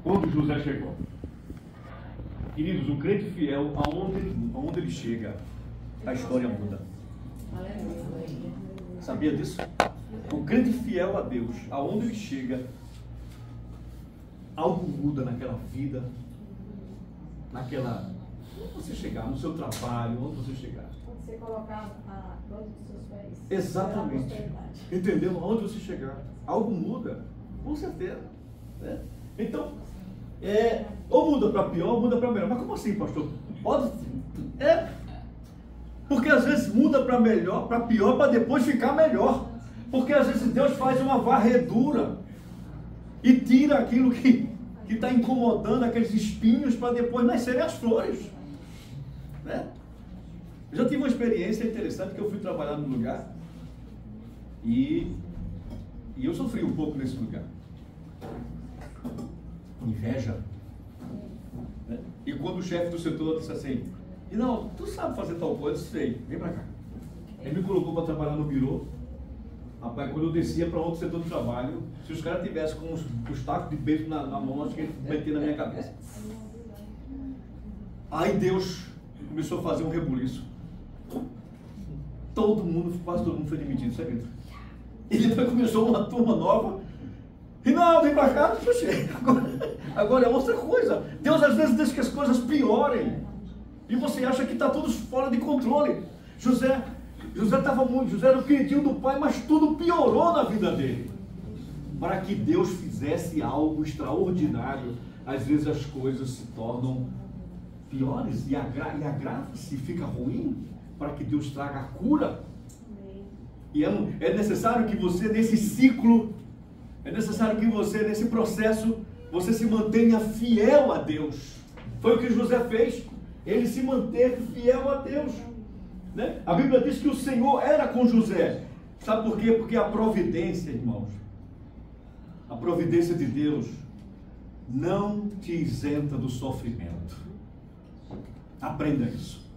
quando José chegou. Queridos, o crente fiel, aonde ele chega, a história muda. Sabia disso? O crente fiel a Deus, aonde ele chega, algo muda naquela vida, onde você chegar, no seu trabalho, onde você chegar. Onde você colocar a planta dos seus pés. Exatamente. Entendeu? Aonde você chegar, algo muda, com certeza. Né? Então, ou muda para pior, ou muda para melhor. Mas como assim, pastor? Pode. Porque às vezes muda para melhor, para pior, para depois ficar melhor. Porque às vezes Deus faz uma varredura e tira aquilo que está incomodando, aqueles espinhos, para depois nascerem as flores. Né? Eu já tive uma experiência interessante, que eu fui trabalhar num lugar e eu sofri um pouco nesse lugar. Inveja. Né? E quando o chefe do setor disse assim: não, tu sabe fazer tal coisa? Eu sei, vem pra cá. Ele me colocou para trabalhar no birô. Rapaz, quando eu descia para outro setor de trabalho, se os caras tivessem com os tacos de beijo na mão, acho que ele metia na minha cabeça. Aí Deus começou a fazer um rebuliço. Quase todo mundo foi demitido, sabe? E depois começou uma turma nova. E não, vem pra cá, agora é outra coisa. Deus às vezes deixa que as coisas piorem. E você acha que está tudo fora de controle. José era o queridinho do pai, mas tudo piorou na vida dele. Para que Deus fizesse algo extraordinário, às vezes as coisas se tornam piores e agrava-se, fica ruim, para que Deus traga a cura. E é necessário que você, nesse ciclo, nesse processo, você se mantenha fiel a Deus. Foi o que José fez. Ele se manteve fiel a Deus. Né? A Bíblia diz que o Senhor era com José. Sabe por quê? Porque a providência, irmãos, a providência de Deus não te isenta do sofrimento. Aprenda isso.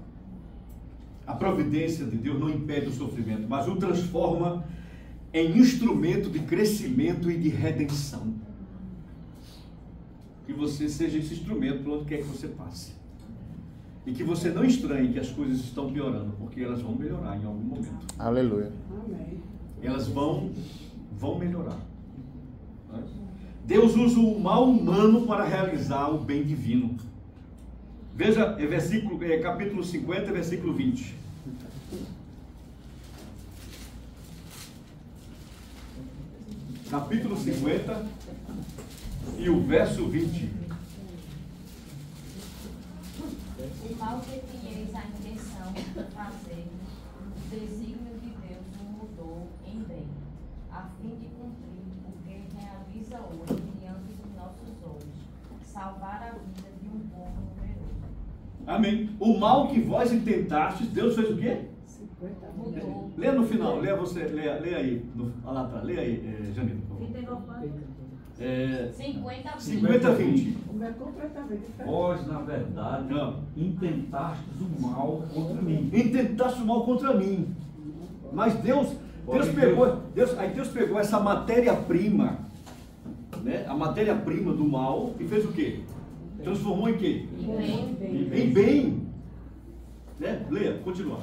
A providência de Deus não impede o sofrimento, mas o transforma em instrumento de crescimento e de redenção. Que você seja esse instrumento por onde quer que você passe. E que você não estranhe que as coisas estão piorando, porque elas vão melhorar em algum momento. Aleluia. Amém. Elas vão melhorar. Deus usa o mal humano para realizar o bem divino. Veja, capítulo 50, versículo 20. Capítulo 50 e o verso 20. O mal que tinhais a intenção de fazer, o desígnio de Deus o mudou em bem, a fim de cumprir o que realiza hoje diante de nossos olhos, salvar a vida de um povo numeroso. Amém. O mal que vós intentastes, Deus fez o quê? Mudou. Lê no final, lê aí, lá atrás, lê aí, Janine, por favor. 50, 20. Vós, na verdade, intentastes o mal contra mim. Intentaste o mal contra mim. Mas Deus pegou essa matéria-prima, né? A matéria-prima do mal, e fez o quê? Transformou em quê? Em bem. Né? Leia, continua.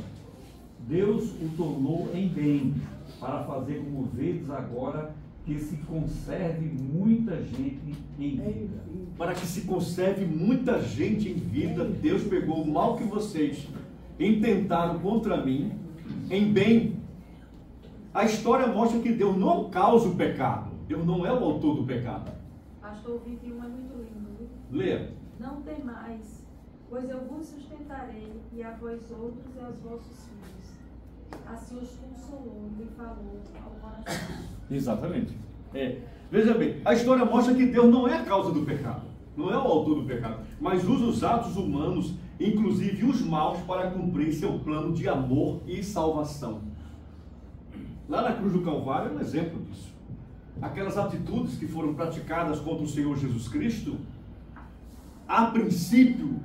Deus o tornou em bem, para fazer como vedes agora, que se conserve muita gente em vida. Para que se conserve muita gente em vida, Deus pegou o mal que vocês intentaram contra mim em bem. A história mostra que Deus não causa o pecado. Deus não é o autor do pecado. Pastor, o 21 é muito lindo, viu? Leia. Não temais, pois eu vos sustentarei, e a vós outros e aos vossos filhos. Assim os consolou e lhe falou ao coração. Exatamente. Veja bem, a história mostra que Deus não é a causa do pecado, não é o autor do pecado, mas usa os atos humanos, inclusive os maus, para cumprir seu plano de amor e salvação. Lá na cruz do Calvário é um exemplo disso. Aquelas atitudes que foram praticadas contra o Senhor Jesus Cristo, a princípio,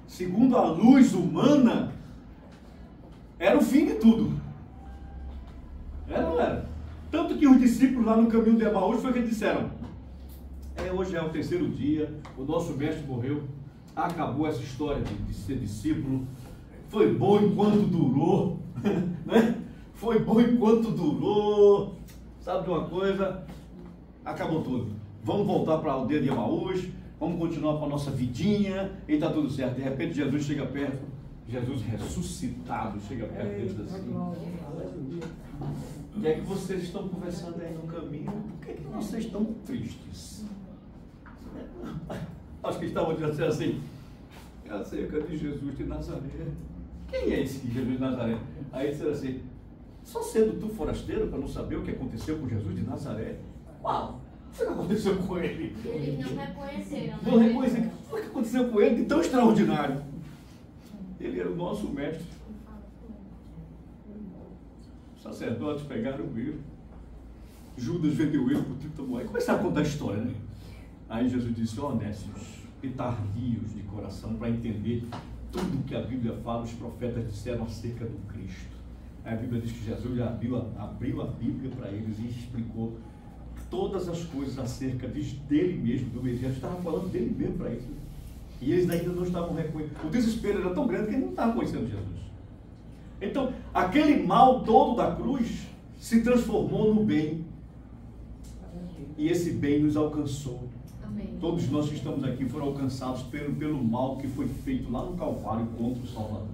segundo a luz humana, era o fim de tudo. Era ou não era? Tanto que os discípulos lá no caminho de Emaús foi que disseram: Hoje é o terceiro dia, o nosso mestre morreu, acabou essa história de ser discípulo. Foi bom enquanto durou, né? Foi bom enquanto durou. Sabe de uma coisa? Acabou tudo. Vamos voltar para a aldeia de Emaús, vamos continuar com a nossa vidinha e está tudo certo. De repente Jesus chega perto, Jesus ressuscitado chega perto deles assim. O que é que vocês estão conversando aí no caminho? Por que é que vocês estão tristes? Acho que estavam dizendo assim, acerca de Jesus de Nazaré. Quem é esse Jesus de Nazaré? Aí disseram assim, só sendo tu forasteiro para não saber o que aconteceu com Jesus de Nazaré? Uau! O que aconteceu com ele? Eles não reconheceram. Não reconheceram. O que aconteceu com ele de tão extraordinário? Ele era o nosso mestre. Os sacerdotes pegaram ele. Judas vendeu ele por 30 moedas. Começaram a contar a história, né? Aí Jesus disse, ó, nécios e tardios de coração para entender tudo que a Bíblia fala, os profetas disseram acerca do Cristo. Aí a Bíblia diz que Jesus abriu a Bíblia para eles e explicou todas as coisas acerca dele mesmo, do Messias. Estava falando dele mesmo para eles. E eles ainda não estavam reconhecendo. O desespero era tão grande que eles não estavam conhecendo Jesus. Então, aquele mal todo da cruz se transformou no bem. E esse bem nos alcançou. Amém. Todos nós que estamos aqui foram alcançados pelo mal que foi feito lá no Calvário contra o Salvador.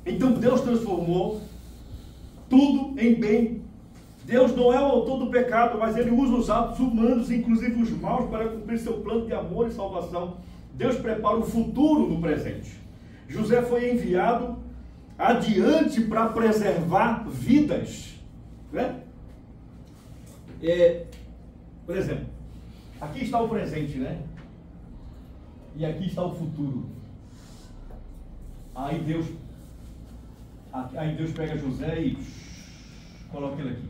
Então Deus transformou tudo em bem. Deus não é o autor do pecado, mas Ele usa os atos humanos, inclusive os maus, para cumprir seu plano de amor e salvação. Deus prepara o futuro no presente. José foi enviado adiante para preservar vidas. Né? Por exemplo, aqui está o presente, né? E aqui está o futuro. Aí Deus pega José e coloca ele aqui.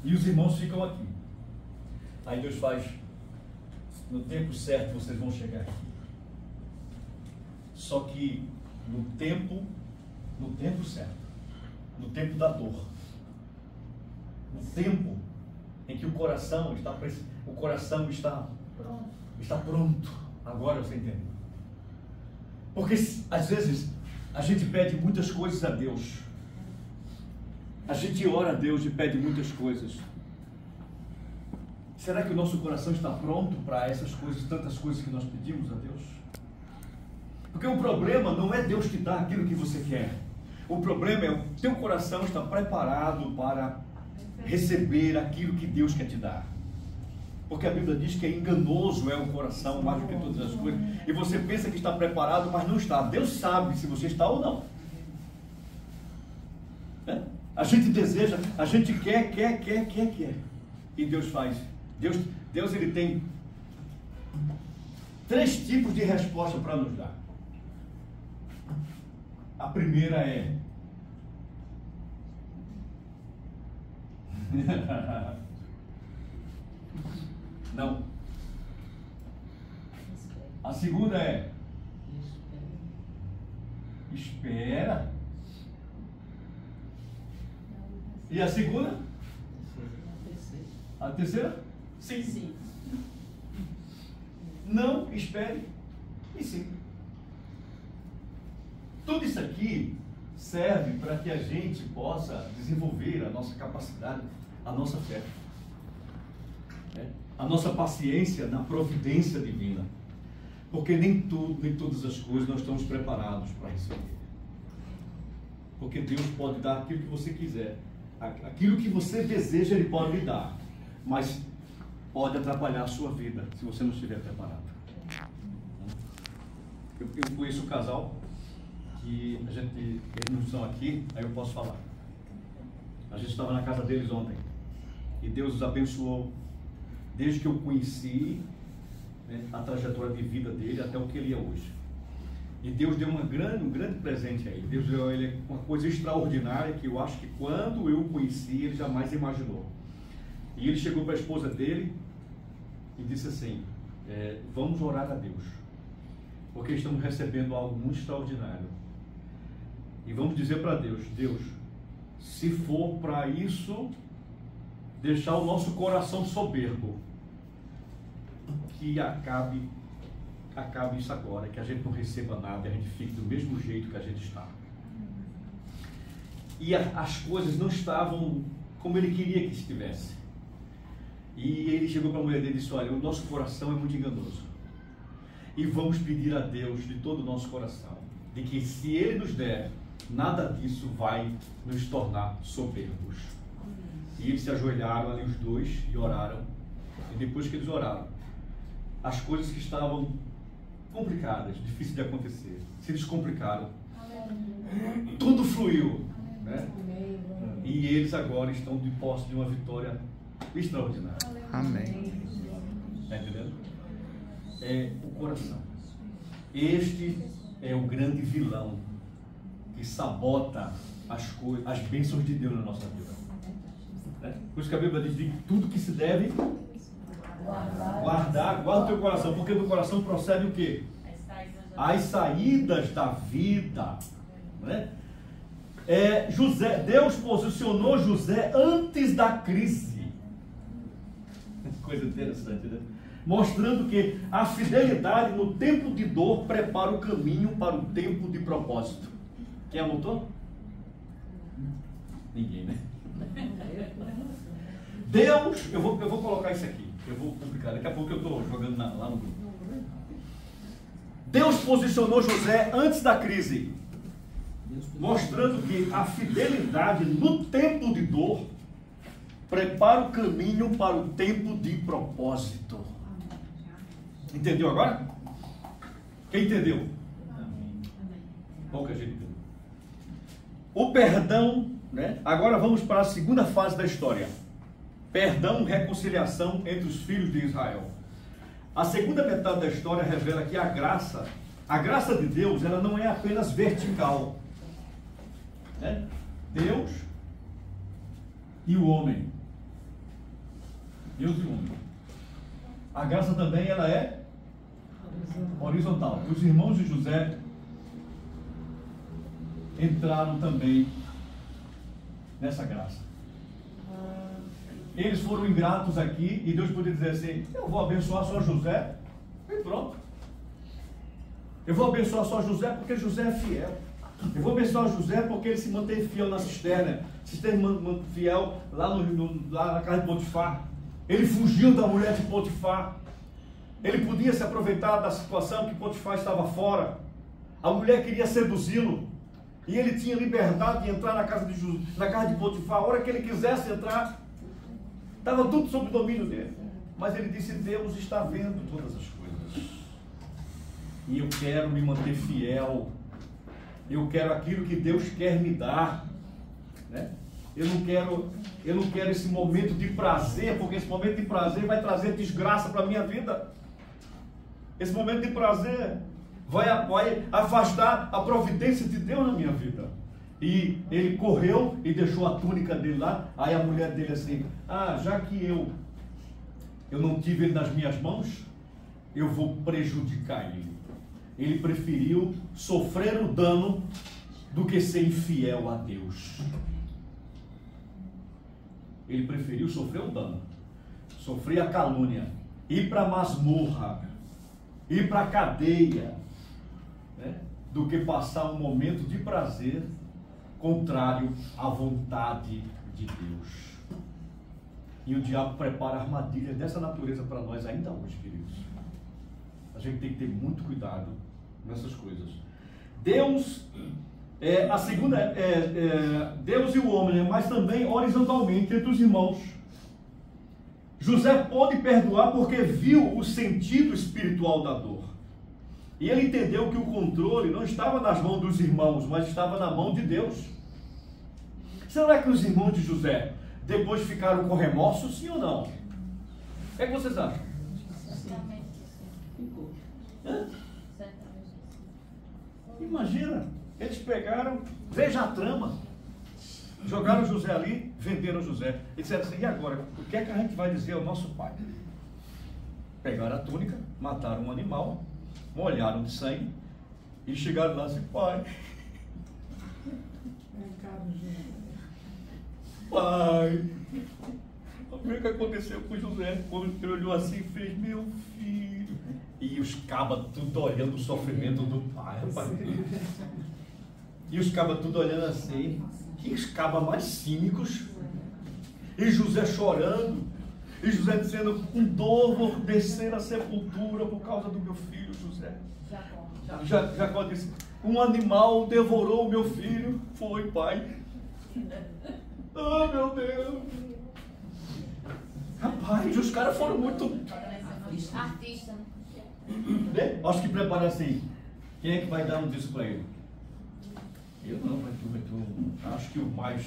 E os irmãos ficam aqui. Aí Deus faz, no tempo certo vocês vão chegar aqui. Só que no tempo certo, no tempo da dor, no tempo em que o coração está pronto. Agora você entende? Porque às vezes a gente pede muitas coisas a Deus. A gente ora a Deus e pede muitas coisas. Será que o nosso coração está pronto para essas coisas, tantas coisas que nós pedimos a Deus? Porque o problema não é Deus te dar aquilo que você quer. O problema é o teu coração estar preparado para receber aquilo que Deus quer te dar. Porque a Bíblia diz que enganoso é o coração mais do que todas as coisas. E você pensa que está preparado, mas não está. Deus sabe se você está ou não. A gente deseja, a gente quer. E Deus faz. Deus ele tem 3 tipos de resposta para nos dar. A primeira é não. A segunda é espera. E a segunda? A terceira? Sim. Não, espere e sim. Tudo isso aqui serve para que a gente possa desenvolver a nossa capacidade, a nossa fé, a nossa paciência na providência divina. Porque nem todas as coisas nós estamos preparados para receber. Porque Deus pode dar aquilo que você quiser. Aquilo que você deseja, Ele pode lhe dar. Mas pode atrapalhar a sua vida se você não estiver preparado. Eu conheço um casal que eles não estão aqui, aí eu posso falar. A gente estava na casa deles ontem e Deus os abençoou desde que eu conheci, né, a trajetória de vida dele até o que ele é hoje. E Deus deu um grande presente a ele. Deus deu a ele uma coisa extraordinária que eu acho que quando eu o conheci ele jamais imaginou. E ele chegou para a esposa dele e disse assim, vamos orar a Deus, porque estamos recebendo algo muito extraordinário. E vamos dizer para Deus, Deus, se for para isso, deixar o nosso coração soberbo, que acabe isso agora, que a gente não receba nada, a gente fique do mesmo jeito que a gente está. E as coisas não estavam como ele queria que estivesse. E ele chegou para a mulher dele e disse: olha, o nosso coração é muito enganoso. E vamos pedir a Deus de todo o nosso coração, de que se Ele nos der, nada disso vai nos tornar soberbos. E eles se ajoelharam ali os dois e oraram. E depois que eles oraram, as coisas que estavam complicadas, difíceis de acontecer, se descomplicaram. Tudo fluiu, né? E eles agora estão de posse de uma vitória extraordinária. Amém. Está entendendo? É o coração. Este é o grande vilão que sabota as bênçãos de Deus na nossa vida. Por isso que a Bíblia diz que tudo que se deve guarda o teu coração, porque do coração procede o quê? As saídas da vida, né? Deus posicionou José antes da crise. Coisa interessante, né? Mostrando que a fidelidade no tempo de dor prepara o caminho para o tempo de propósito. Quem anotou? Ninguém, né? Deus, eu vou colocar isso aqui, eu vou publicar, daqui a pouco eu estou jogando lá no grupo. Deus posicionou José antes da crise, mostrando que a fidelidade no tempo de dor prepara o caminho para o tempo de propósito. Entendeu agora? Quem entendeu? Pouca gente entendeu. O perdão, né? Agora vamos para a segunda fase da história. Perdão, reconciliação entre os filhos de Israel. A segunda metade da história revela que a graça de Deus, ela não é apenas vertical, né? Deus e o homem. Deus e o homem. A graça também, ela é horizontal. Os irmãos de José entraram também nessa graça. Eles foram ingratos aqui e Deus podia dizer assim: eu vou abençoar só José e pronto. Eu vou abençoar só José porque José é fiel. Eu vou abençoar José porque ele se mantém fiel na cisterna fiel lá na casa de Potifar. Ele fugiu da mulher de Potifar. Ele podia se aproveitar da situação que Potifar estava fora. A mulher queria seduzi-lo. E ele tinha liberdade de entrar na casa de Potifar a hora que ele quisesse entrar. Estava tudo sob o domínio dele. Mas ele disse: Deus está vendo todas as coisas. E eu quero me manter fiel. Eu quero aquilo que Deus quer me dar, né? Eu não quero esse momento de prazer, porque esse momento de prazer vai trazer desgraça para a minha vida. Esse momento de prazer vai afastar a providência de Deus na minha vida. E ele correu e deixou a túnica dele lá. Aí a mulher dele assim: já que eu não tive ele nas minhas mãos, eu vou prejudicar ele. Ele preferiu sofrer o dano do que ser infiel a Deus. Ele preferiu sofrer o dano, sofrer a calúnia, ir para a masmorra, ir para a cadeia, né, do que passar um momento de prazer contrário à vontade de Deus. E o diabo prepara armadilhas dessa natureza para nós ainda hoje, queridos. A gente tem que ter muito cuidado nessas coisas. Deus Deus e o homem, mas também horizontalmente entre os irmãos. José pôde perdoar porque viu o sentido espiritual da dor. E ele entendeu que o controle não estava nas mãos dos irmãos, mas estava na mão de Deus. Será que os irmãos de José depois ficaram com remorso, sim ou não? O que é que vocês acham? Imagina, eles pegaram, veja a trama, jogaram José ali, venderam José. E disseram assim: e agora? O que é que a gente vai dizer ao nosso pai? Pegaram a túnica, mataram um animal, molharam de sangue e chegaram lá assim: pai, O que aconteceu com José? Quando ele olhou assim e fez, meu filho. E os cabas tudo olhando o sofrimento do pai, rapaz. E os cabas tudo olhando assim. E os cabas mais cínicos. E José chorando. E José dizendo, com dor vou descer à sepultura por causa do meu filho José. Jacó disse, um animal devorou o meu filho. Foi, pai. Oh, meu Deus. Rapaz, os caras foram muito... Artista. Né? Acho que prepara assim. Quem é que vai dar um disco para ele? Eu não, vai tu. Acho que o mais,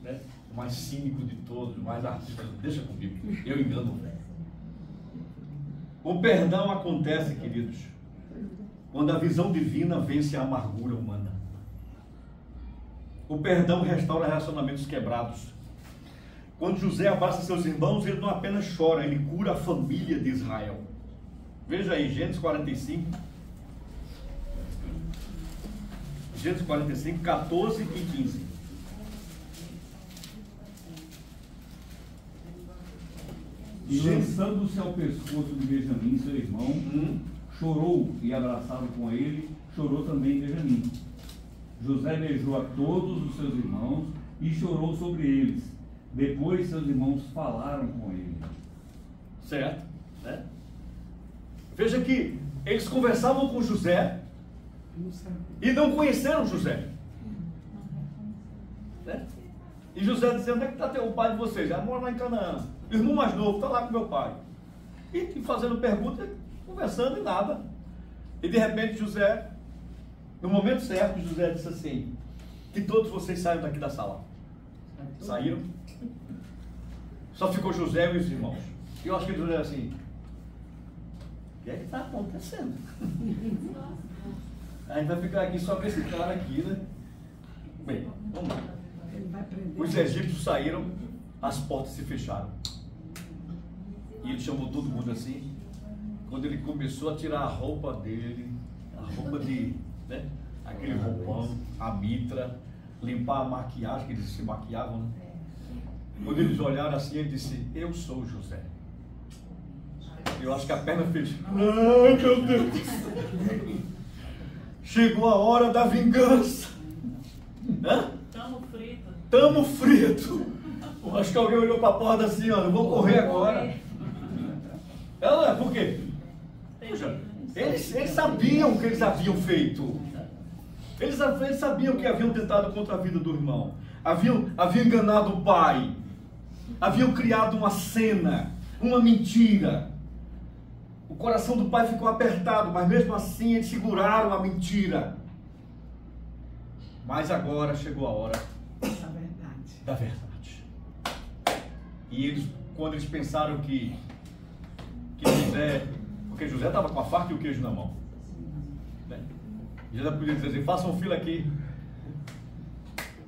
né, o mais cínico de todos, o mais artista. Deixa comigo, eu engano. O perdão acontece, queridos, quando a visão divina vence a amargura humana. O perdão restaura relacionamentos quebrados. Quando José abraça seus irmãos, ele não apenas chora, ele cura a família de Israel. Veja aí, Gênesis 45. Gênesis 45, 14 e 15. E lançando-se ao pescoço de Benjamim, seu irmão, chorou, e abraçado com ele, chorou também Benjamim. José beijou a todos os seus irmãos e chorou sobre eles. Depois seus irmãos falaram com ele. Certo, né? Veja que eles conversavam com José e não conheceram José, né? E José dizendo, onde é que está o pai de vocês? Ah, mora lá em Canaã. O irmão mais novo está lá com meu pai. E fazendo perguntas, conversando e nada. E de repente José, no momento certo, José disse assim, que todos vocês saiam daqui da sala. Saíram. Só ficou José e os irmãos. E eu acho que José é assim, o que é que está acontecendo? A gente vai ficar aqui só com esse cara aqui, né? Bem, vamos lá. Os egípcios saíram, as portas se fecharam. E ele chamou todo mundo assim. Quando ele começou a tirar a roupa dele, a roupa de, né? Aquele roupão, a mitra, limpar a maquiagem, que eles se maquiavam, né? Quando eles olharam assim, ele disse, eu sou José. Eu acho que a perna fez, ai meu Deus do céu. Chegou a hora da vingança. Hã? Tamo frito. Eu acho que alguém olhou para a porta assim, ó, eu vou correr agora. Ela, por quê? Puxa, eles sabiam o que eles haviam feito. Eles sabiam que haviam tentado contra a vida do irmão. Haviam enganado o pai. Haviam criado uma cena, uma mentira. O coração do pai ficou apertado, mas mesmo assim eles seguraram a mentira. Mas agora chegou a hora da verdade. E eles, quando eles pensaram que José, porque José estava com a faca e o queijo na mão, né? José podia dizer assim, façam fila aqui,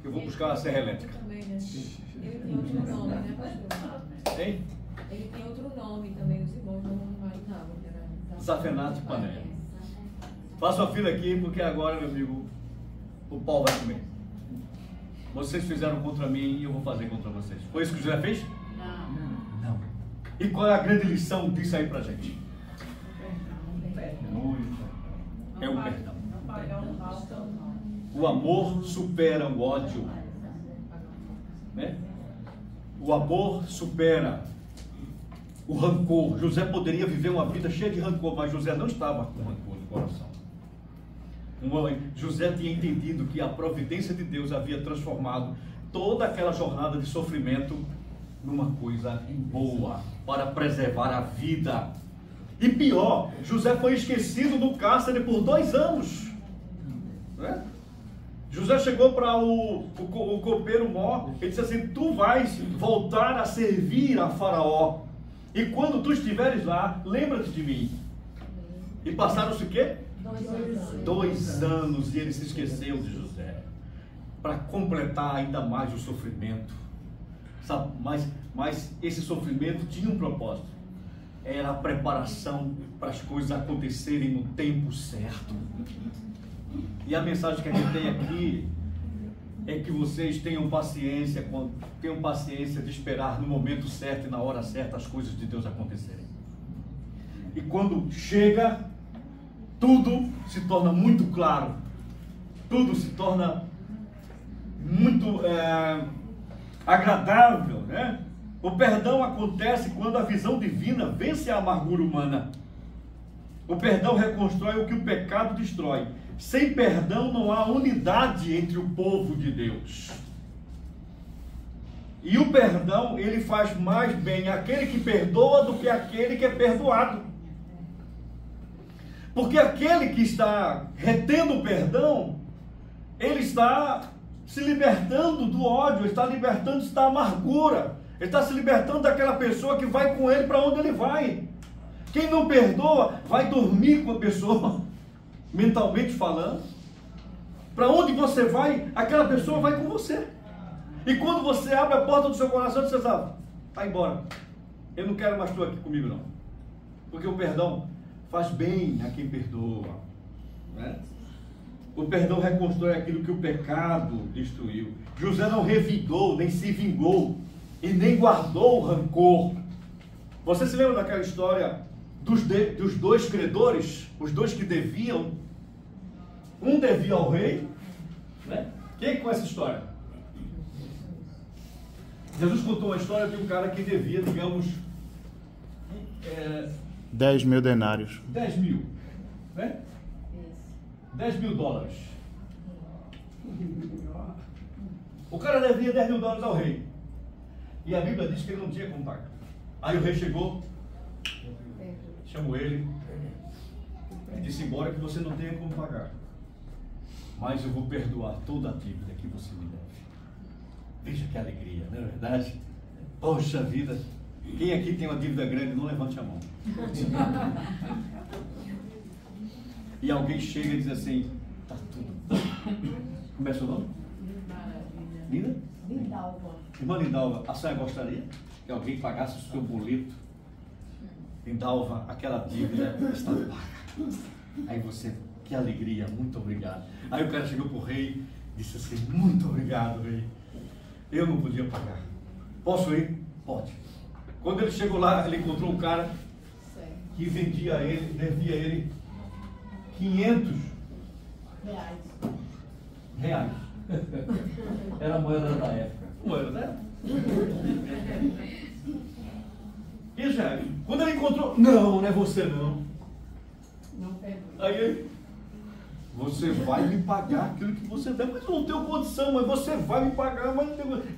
eu vou buscar a serra elétrica. Ele tem outro nome, né, pastor? Hein? Ele tem outro nome também, os irmãos não imaginavam que era Zafenate Pané. Façam a fila aqui, porque agora, meu amigo, o pau vai comer. Vocês fizeram contra mim e eu vou fazer contra vocês. Foi isso que José fez? Não. E qual é a grande lição disso aí pra gente? É o perdão. O amor supera o ódio, né? O amor supera o rancor. José poderia viver uma vida cheia de rancor, mas José não estava com rancor no coração. José tinha entendido que a providência de Deus havia transformado toda aquela jornada de sofrimento numa coisa boa, para preservar a vida. E pior, José foi esquecido no cárcere por 2 anos, né? José chegou para o copeiro Mó e disse assim, tu vais voltar a servir a Faraó, e quando tu estiveres lá, lembra-te de mim. E passaram-se o quê? 2 anos, e ele se esqueceu de José, para completar ainda mais o sofrimento. Sabe? Mas esse sofrimento tinha um propósito, era a preparação para as coisas acontecerem no tempo certo. E a mensagem que a gente tem aqui é que vocês tenham paciência de esperar no momento certo e na hora certa as coisas de Deus acontecerem. E quando chega, tudo se torna muito claro, tudo se torna muito agradável, né? O perdão acontece quando a visão divina vence a amargura humana. O perdão reconstrói o que o pecado destrói. Sem perdão não há unidade entre o povo de Deus. E o perdão, ele faz mais bem àquele que perdoa do que àquele que é perdoado. Porque aquele que está retendo o perdão, ele está se libertando do ódio, está libertando-se da amargura, ele está se libertando daquela pessoa que vai com ele para onde ele vai. Quem não perdoa, vai dormir com a pessoa, mentalmente falando. Para onde você vai, aquela pessoa vai com você. E quando você abre a porta do seu coração, você sabe, vai embora. Eu não quero mais tu aqui comigo não. Porque o perdão faz bem a quem perdoa, né? O perdão reconstrói aquilo que o pecado destruiu. José não revidou, nem se vingou, e nem guardou rancor. Você se lembra daquela história dos dois credores, os dois que deviam? Um devia ao rei, né? Quem conhece essa história? Jesus contou uma história de um cara que devia, digamos, 10 mil denários. 10 mil, né? 10 mil dólares. O cara devia 10 mil dólares ao rei. E a Bíblia diz que ele não tinha como pagar. Aí o rei chegou, chamou ele e disse: embora que você não tenha como pagar, mas eu vou perdoar toda a dívida que você me deve. Veja que alegria, não é verdade? Poxa vida, quem aqui tem uma dívida grande, não levante a mão. E alguém chega e diz assim: tá tudo. Como é seu nome? Linda? Lindalva. Irmã Lindalva, a senhora gostaria que alguém pagasse o seu boleto? Lindalva, aquela dívida está paga. Aí você, que alegria, muito obrigado. Aí o cara chegou para o rei e disse assim: muito obrigado, rei. Eu não podia pagar. Posso ir? Pode. Quando ele chegou lá, ele encontrou um cara que devia a ele 500 reais. Era a moeda da época. Moeda da época. E já, quando ele encontrou, não é você não. Não perdoe. Aí ele: você vai me pagar aquilo que você deve, mas eu não tenho condição, mas você vai me pagar, mas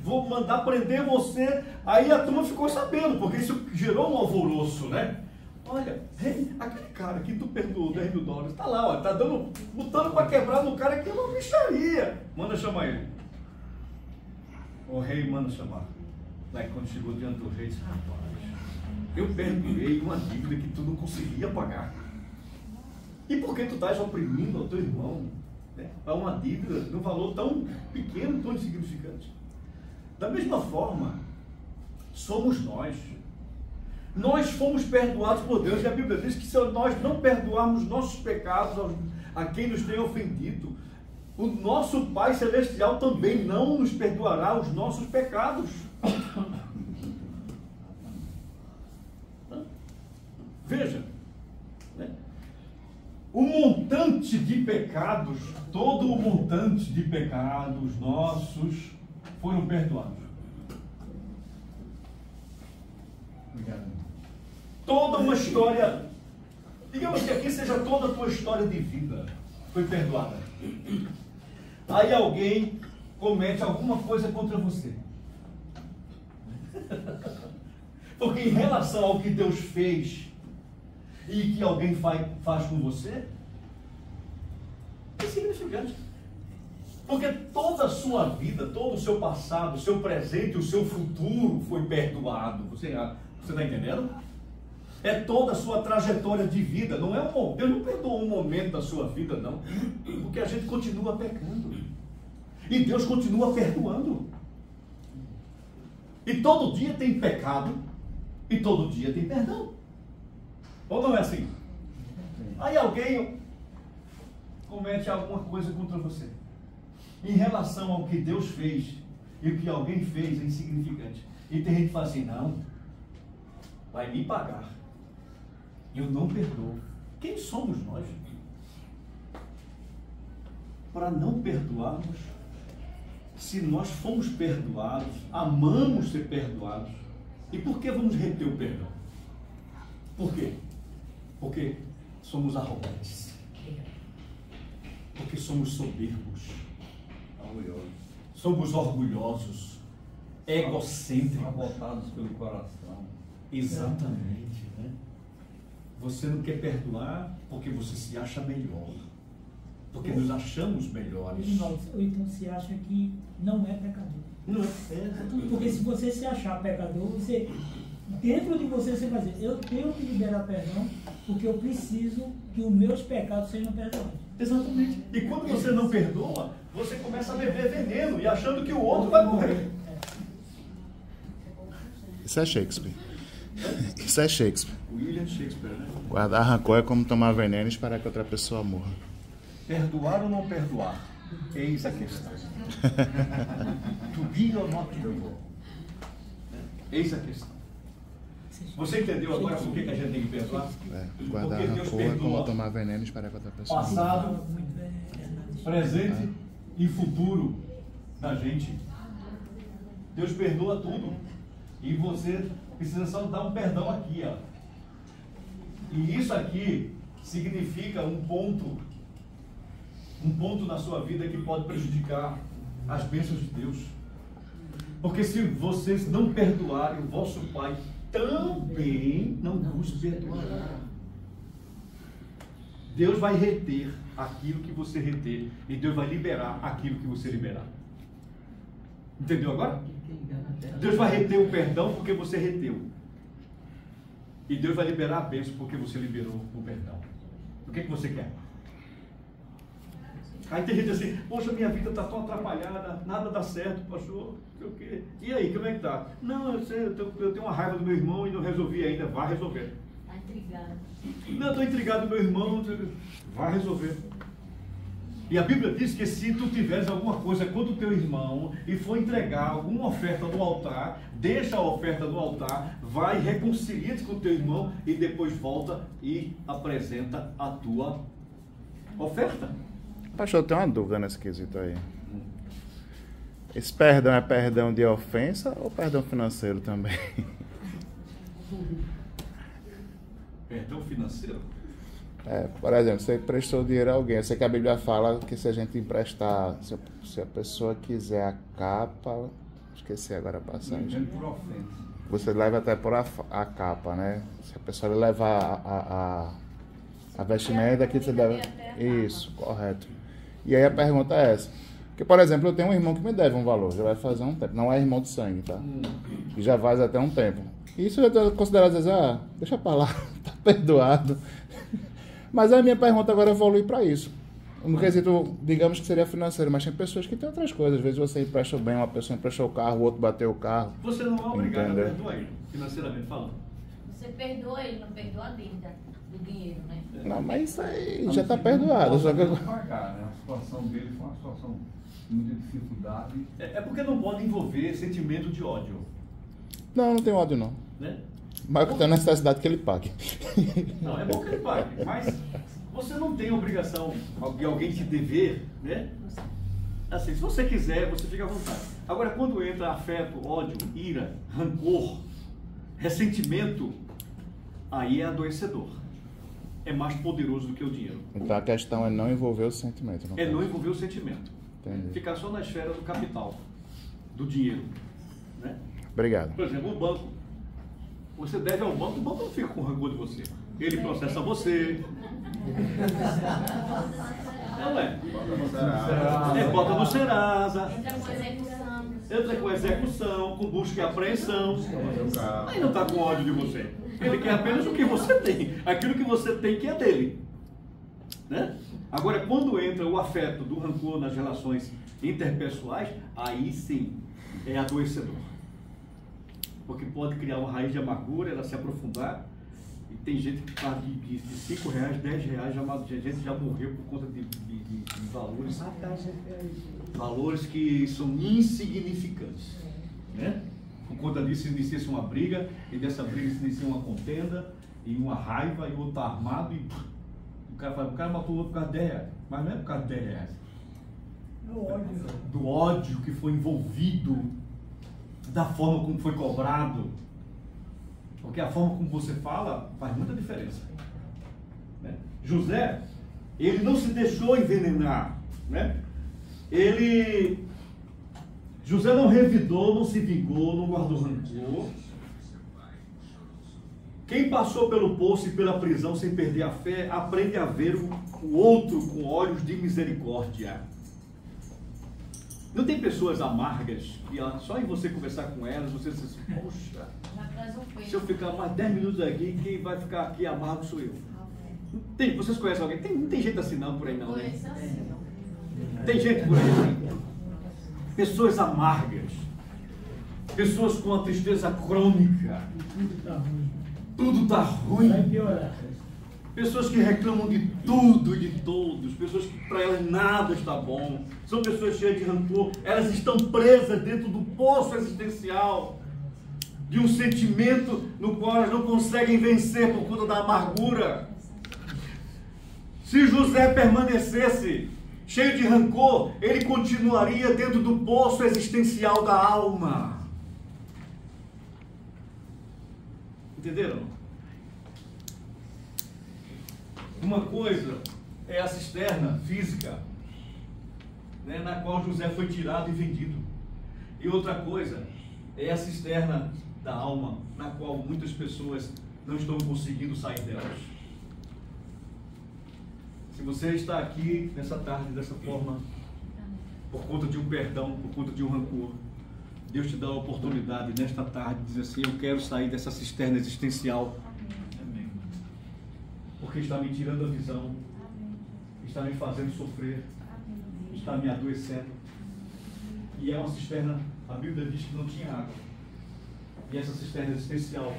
vou mandar prender você. Aí a turma ficou sabendo, porque isso gerou um alvoroço, né? Olha, aquele cara que tu perdoou 10 mil dólares, tá lá, ó, tá botando para quebrar no cara que é uma bicharia. Manda chamar ele. O rei manda chamar. Aí quando chegou diante do rei, disse: rapaz, eu perdoei uma dívida que tu não conseguia pagar. E por que tu estás oprimindo ao teu irmão, né, a uma dívida de um valor tão pequeno, tão insignificante? Da mesma forma, somos nós. Nós fomos perdoados por Deus, e a Bíblia diz que se nós não perdoarmos nossos pecados a quem nos tem ofendido, o nosso Pai Celestial também não nos perdoará os nossos pecados. Veja, né? O montante de pecados, todo o montante de pecados nossos foram perdoados. Obrigado. Toda uma história, digamos que aqui seja toda a tua história de vida, foi perdoada. Aí alguém comete alguma coisa contra você. Porque em relação ao que Deus fez e que alguém faz com você, é insignificante. Porque toda a sua vida, todo o seu passado, o seu presente, o seu futuro foi perdoado. Você está entendendo? É toda a sua trajetória de vida. Não é Deus não perdoou um momento da sua vida, não. Porque a gente continua pecando. E Deus continua perdoando. E todo dia tem pecado. E todo dia tem perdão. Ou não é assim? Aí alguém comete alguma coisa contra você. em relação ao que Deus fez e o que alguém fez é insignificante. E tem gente que fala assim, não, vai me pagar. Eu não perdoo. Quem somos nós? Para não perdoarmos, se nós fomos perdoados, amamos ser perdoados, e por que vamos reter o perdão? Por quê? Porque somos arrogantes. Porque somos soberbos. Somos orgulhosos. Egocêntricos. Sabotados pelo coração. Exatamente, né? Você não quer perdoar porque você se acha melhor. Porque nos achamos melhores. Ou então se acha que não é pecador. Não é. Porque se você se achar pecador, você, dentro de você vai dizer, eu tenho que liberar perdão porque eu preciso que os meus pecados sejam perdoados. Exatamente. E quando você não perdoa, você começa a beber veneno e achando que o outro vai morrer. Isso é Shakespeare. Isso é Shakespeare. William Shakespeare, né? Guardar rancor é como tomar veneno e esperar que outra pessoa morra. Perdoar ou não perdoar? Eis a questão. To be or not to be. Eis a questão. Você entendeu agora por que a gente tem que perdoar? Guardar Porque Deus rancor é como perdoa tomar veneno e esperar que outra pessoa morra. passado, presente e futuro da gente. Deus perdoa tudo. E você precisa só dar um perdão aqui, ó. E isso aqui significa um ponto na sua vida que pode prejudicar as bênçãos de Deus. Porque se vocês não perdoarem, o vosso Pai também não vos perdoará. Deus vai reter aquilo que você reter e Deus vai liberar aquilo que você liberar. Entendeu agora? Deus vai reter o perdão porque você reteu. E Deus vai liberar a bênção porque você liberou o perdão. O que você quer? Aí tem gente assim, poxa, minha vida está tão atrapalhada, nada dá certo, pastor, sei o quê. E aí, como é que tá? Não, eu tenho uma raiva do meu irmão e não resolvi ainda, vai resolver. Está intrigado. Não, estou intrigado do meu irmão, vai resolver. E a Bíblia diz que se tu tiveres alguma coisa contra o teu irmão e for entregar alguma oferta no altar, deixa a oferta no altar, vai, reconcilia-te com o teu irmão e depois volta e apresenta a tua oferta. Pastor, eu tenho uma dúvida nesse quesito aí. Esse perdão é perdão de ofensa ou perdão financeiro também? Perdão financeiro? Por exemplo, você emprestou dinheiro a alguém. Eu sei que a Bíblia fala que se a gente emprestar, se a pessoa quiser a capa, esqueci agora a passagem. Por ofensa. Você leva até por a capa, né? Se a pessoa levar a vestimenta, aqui você deve... Isso, correto. E aí a pergunta é essa. Porque, por exemplo, eu tenho um irmão que me deve um valor, já vai fazer um tempo. Não é irmão de sangue, tá? E já faz até um tempo. Isso eu estou considerado, às vezes, deixa pra lá, tá perdoado. Mas a minha pergunta agora evolui para isso. No quesito, digamos que seria financeiro, mas tem pessoas que têm outras coisas. Às vezes você empresta bem, uma pessoa emprestou o carro, o outro bateu o carro. Você não é obrigado Entendeu? a perdoar ele, financeiramente falando. Você perdoa ele, não perdoa a dívida do dinheiro, né? Não, mas isso aí já está perdoado. Só que... pagar, né? A situação dele foi uma situação de muita dificuldade. É porque não pode envolver sentimento de ódio, Não tem ódio não. né? Mas eu tenho necessidade que ele pague. Não, é bom que ele pague, mas você não tem obrigação de alguém te dever, né? Assim, se você quiser, você fica à vontade. Agora, quando entra afeto, ódio, ira, rancor, ressentimento, aí é adoecedor. É mais poderoso do que o dinheiro. Então a questão é não envolver o sentimento. É não envolver o sentimento. Entendi. Ficar só na esfera do capital, do dinheiro, né? Obrigado. Por exemplo, o banco. Você deve ao banco, o banco não fica com rancor de você. Ele processa você. Não é? Bota no Serasa. Entra com execução. Entra com execução, com busca e apreensão. Aí não está com ódio de você. Ele quer apenas o que você tem. Aquilo que você tem que é dele. Né? Agora, quando entra o afeto do rancor nas relações interpessoais, aí sim é adoecedor. Porque pode criar uma raiz de amargura, ela se aprofundar E tem gente que fala de 5 reais, 10 reais, gente já morreu por conta de valores. Valores que são insignificantes. Né? Por conta disso inicia-se uma briga, e dessa briga se inicia uma contenda, e uma raiva, e o outro está armado, e o cara matou o outro por causa de 10 reais. Mas não é por causa de 10 reais. Do ódio que foi envolvido, da forma como foi cobrado. Porque a forma como você fala faz muita diferença. Né? José, ele não se deixou envenenar. Né? José não revidou, não se vingou, não guardou rancor. Quem passou pelo poço e pela prisão sem perder a fé, aprende a ver o outro com olhos de misericórdia. Não tem pessoas amargas que só em você conversar com elas, você diz assim, poxa, se eu ficar mais 10 minutos aqui, quem vai ficar aqui amargo sou eu. Vocês conhecem alguém? Não tem gente assim não por aí não, né? Tem gente por aí assim. Pessoas amargas. Pessoas com a tristeza crônica. Tudo está ruim. Vai piorar. Pessoas que reclamam de tudo e de todos. Pessoas que para elas nada está bom. São pessoas cheias de rancor. Elas estão presas dentro do poço existencial de um sentimento no qual elas não conseguem vencer por conta da amargura. Se José permanecesse cheio de rancor, ele continuaria dentro do poço existencial da alma. Entenderam? Uma coisa é a cisterna física, né, na qual José foi tirado e vendido. E outra coisa é a cisterna da alma, na qual muitas pessoas não estão conseguindo sair delas. Se você está aqui nessa tarde dessa forma, por conta de um perdão, por conta de um rancor, Deus te dá a oportunidade nesta tarde de dizer assim, eu quero sair dessa cisterna existencial. Amém. Porque está me tirando a visão, está me fazendo sofrer, está me adoecendo. E é uma cisterna, a Bíblia diz que não tinha água. E essa cisterna existencial,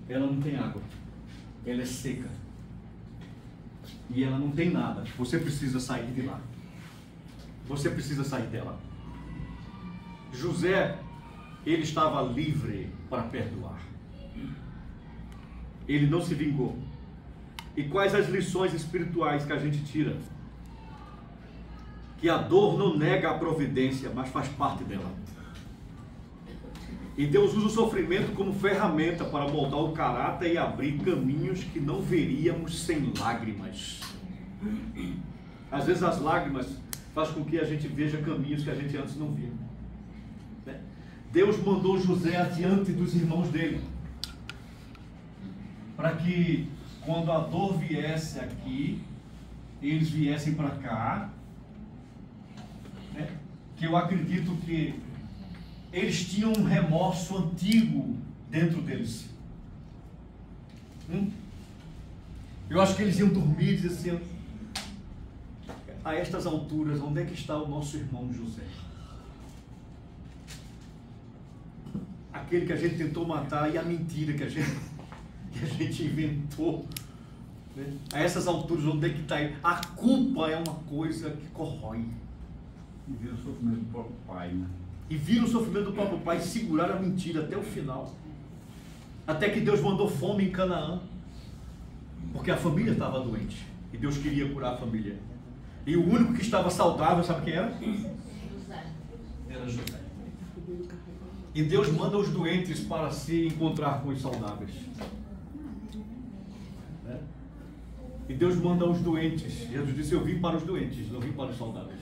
ela não tem água, ela é seca. E ela não tem nada. Você precisa sair de lá. Você precisa sair dela. José, ele estava livre para perdoar. Ele não se vingou. E quais as lições espirituais que a gente tira? Que a dor não nega a providência, mas faz parte dela. E Deus usa o sofrimento como ferramenta para moldar o caráter e abrir caminhos que não veríamos sem lágrimas. Às vezes as lágrimas fazem com que a gente veja caminhos que a gente antes não via. Deus mandou José adiante dos irmãos dele, para que quando a dor viesse aqui, eles viessem para cá, né? Que eu acredito que eles tinham um remorso antigo dentro deles. Eu acho que eles iam dormir e dizer assim, a estas alturas, onde é que está o nosso irmão José? Aquele que a gente tentou matar e a mentira que a gente inventou. Né? A essas alturas, onde é que está ele? A culpa é uma coisa que corrói. E vira o sofrimento do próprio pai, né? E vira o sofrimento do próprio pai, segurar a mentira até o final. Até que Deus mandou fome em Canaã. Porque a família estava doente. E Deus queria curar a família. E o único que estava saudável, sabe quem era? José. Era José. E Deus manda os doentes para se encontrar com os saudáveis. Né? E Deus manda os doentes. Jesus disse, eu vim para os doentes, não vim para os saudáveis.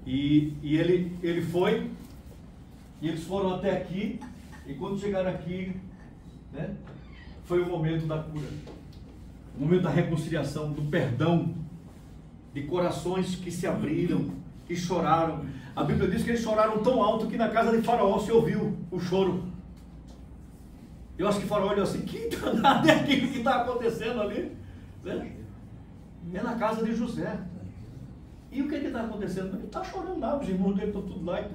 E ele foi, e eles foram até aqui, e quando chegaram aqui, né, foi o momento da cura, o momento da reconciliação, do perdão, de corações que se abriram, que choraram. A Bíblia diz que eles choraram tão alto que na casa de Faraó se ouviu o choro. Eu acho que Faraó olhou assim, que danado é aquilo que está acontecendo ali? Né? É na casa de José. E o que está acontecendo? Ele está chorando lá, os irmãos dele estão tudo lá.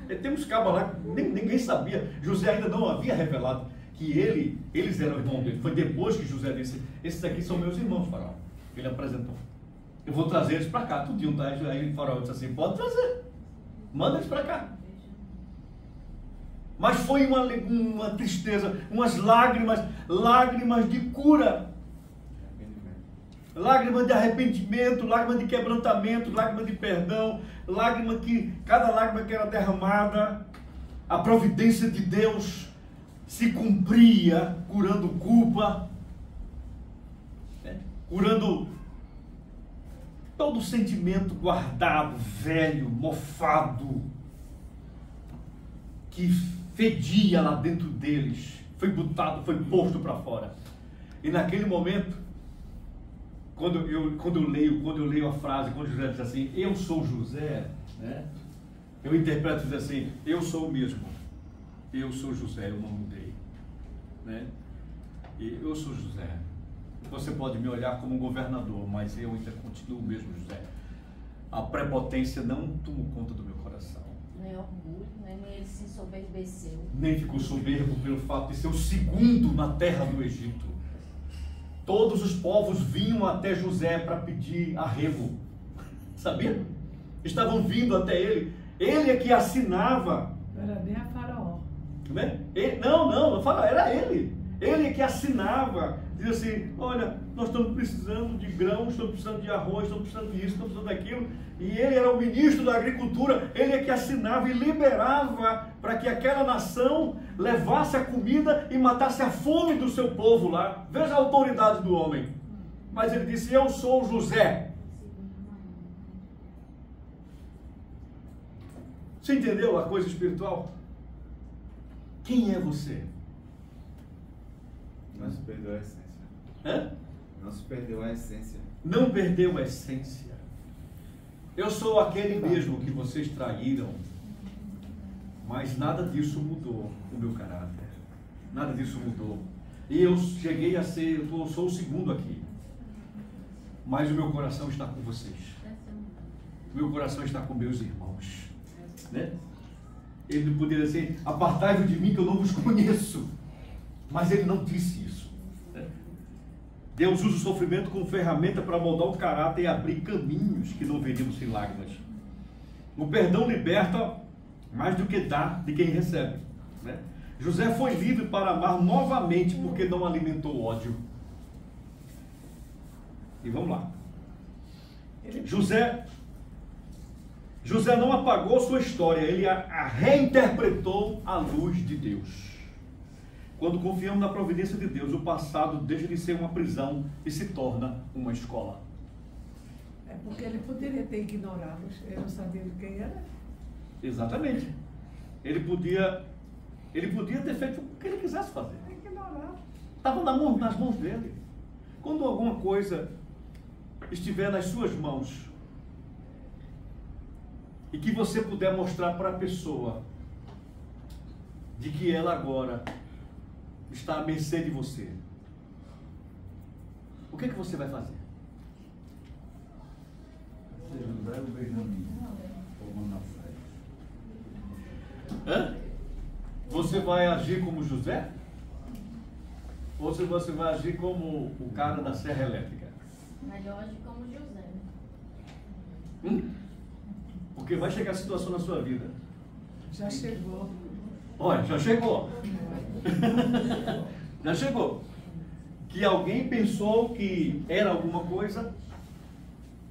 Tem uns cabas lá que ninguém sabia. José ainda não havia revelado que eles eram irmãos dele. Foi depois que José disse, esses aqui são meus irmãos, faraó. Ele apresentou. Eu vou trazer eles para cá, tudinho, tá? Aí o faraó disse assim, pode trazer. Manda eles para cá. Mas foi uma tristeza, umas lágrimas de cura. Lágrimas de arrependimento, lágrimas de quebrantamento, lágrimas de perdão, cada lágrima que era derramada, a providência de Deus se cumpria, curando culpa, curando todo sentimento guardado, velho, mofado, que fedia lá dentro deles, foi posto para fora. E naquele momento, quando eu leio a frase, quando José diz assim, eu sou José, né? Eu interpreto diz assim, eu sou o mesmo, eu sou José, eu não mudei, né? E eu sou José. Você pode me olhar como um governador, mas eu ainda continuo o mesmo José. A prepotência não tomou conta do meu coração. Nem orgulho, nem ele se ensoberbeceu. Nem ficou soberbo pelo fato de ser o segundo na terra do Egito. Todos os povos vinham até José para pedir arrego. Sabia? Estavam vindo até ele. Ele é que assinava. Era bem a faraó. Né? Não, era ele. Ele é que assinava. Dizia assim, olha, nós estamos precisando de grãos, estamos precisando de arroz, estamos precisando disso, estamos precisando daquilo. E ele era o ministro da agricultura, ele é que assinava e liberava para que aquela nação levasse a comida e matasse a fome do seu povo lá. Veja a autoridade do homem. Mas ele disse, eu sou José. Você entendeu a coisa espiritual? Quem é você? Não se perdeu a essência. Hã? Não se perdeu a essência. Não perdeu a essência. Eu sou aquele mesmo que vocês traíram, mas nada disso mudou o meu caráter. Nada disso mudou. E eu cheguei a ser, eu sou o segundo aqui. Mas o meu coração está com vocês. O meu coração está com meus irmãos. Né? Ele não poderia dizer, apartai-vos de mim que eu não vos conheço. Mas ele não disse isso. Né? Deus usa o sofrimento como ferramenta para moldar o caráter e abrir caminhos que não veríamos sem lágrimas. O perdão liberta mais do que dá de quem recebe. Né? José foi livre para amar novamente porque não alimentou ódio. E vamos lá. José não apagou sua história, ele a reinterpretou à luz de Deus. Quando confiamos na providência de Deus, o passado deixa de ser uma prisão e se torna uma escola. É porque ele poderia ter ignorado, ele não sabia quem era. Exatamente. Ele podia ter feito o que ele quisesse fazer. Ignorar. Estava nas mãos dele. Quando alguma coisa estiver nas suas mãos e que você puder mostrar para a pessoa de que ela agora está à mercê de você, o que você vai fazer? José ou Benjamim? Ou Manassés? Hã? Você vai agir como José? Ou você vai agir como o cara da serra elétrica? Melhor agir como José. Porque vai chegar a situação na sua vida. Já chegou. Olha, já chegou. Já chegou. Que alguém pensou que era alguma coisa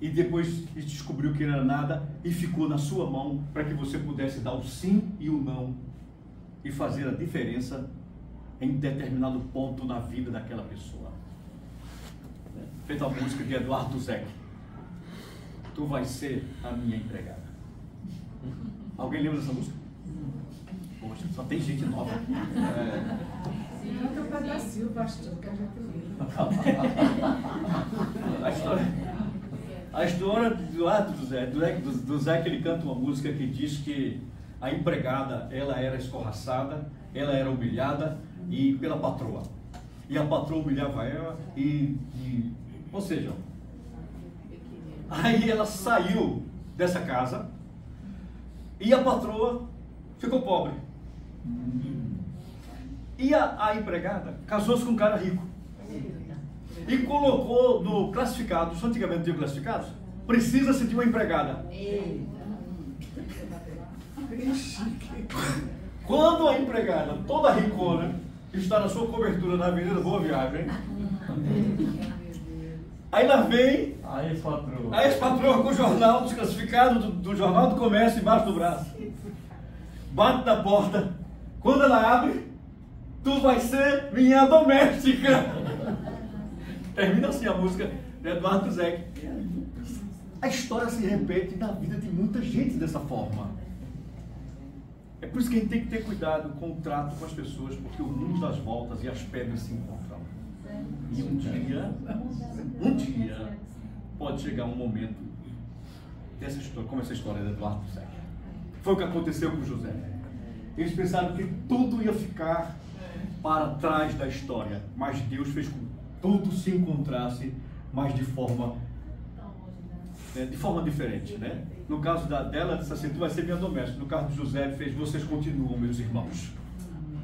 e depois descobriu que não era nada e ficou na sua mão para que você pudesse dar o sim e o não e fazer a diferença em determinado ponto na vida daquela pessoa. Feita a música de Eduardo Zeck. Tu vais ser a minha empregada. Alguém lembra dessa música? Poxa, só tem gente nova. Canta um pedacinho, pastor, que a gente lembra. A história do Eduardo do Zé, que ele canta uma música que diz que a empregada, ela era escorraçada, ela era humilhada e pela patroa. E a patroa humilhava ela ou seja, aí ela saiu dessa casa e a patroa ficou pobre. E a empregada casou-se com um cara rico. E colocou no classificados, antigamente tinha classificados, precisa-se de uma empregada. Quando a empregada, toda ricona, está na sua cobertura na Avenida Boa Viagem, aí lá vem a ex-patroa com o jornal desclassificado do Jornal do Comércio embaixo do braço. Bate na porta. Quando ela abre, tu vai ser minha doméstica. Termina assim a música de Eduardo Zeck. A história se repete na vida de muita gente dessa forma. É por isso que a gente tem que ter cuidado com o trato com as pessoas, porque o mundo dá as voltas e as pedras se encontram. E um dia, pode chegar um momento dessa história, como essa história de Eduardo Zeck. Foi o que aconteceu com José. Eles pensaram que tudo ia ficar para trás da história, mas Deus fez com que tudo se encontrasse, mas de forma diferente, né? No caso dela, disse assim, tu vai ser minha doméstica. No caso de José, ele fez, vocês continuam, meus irmãos.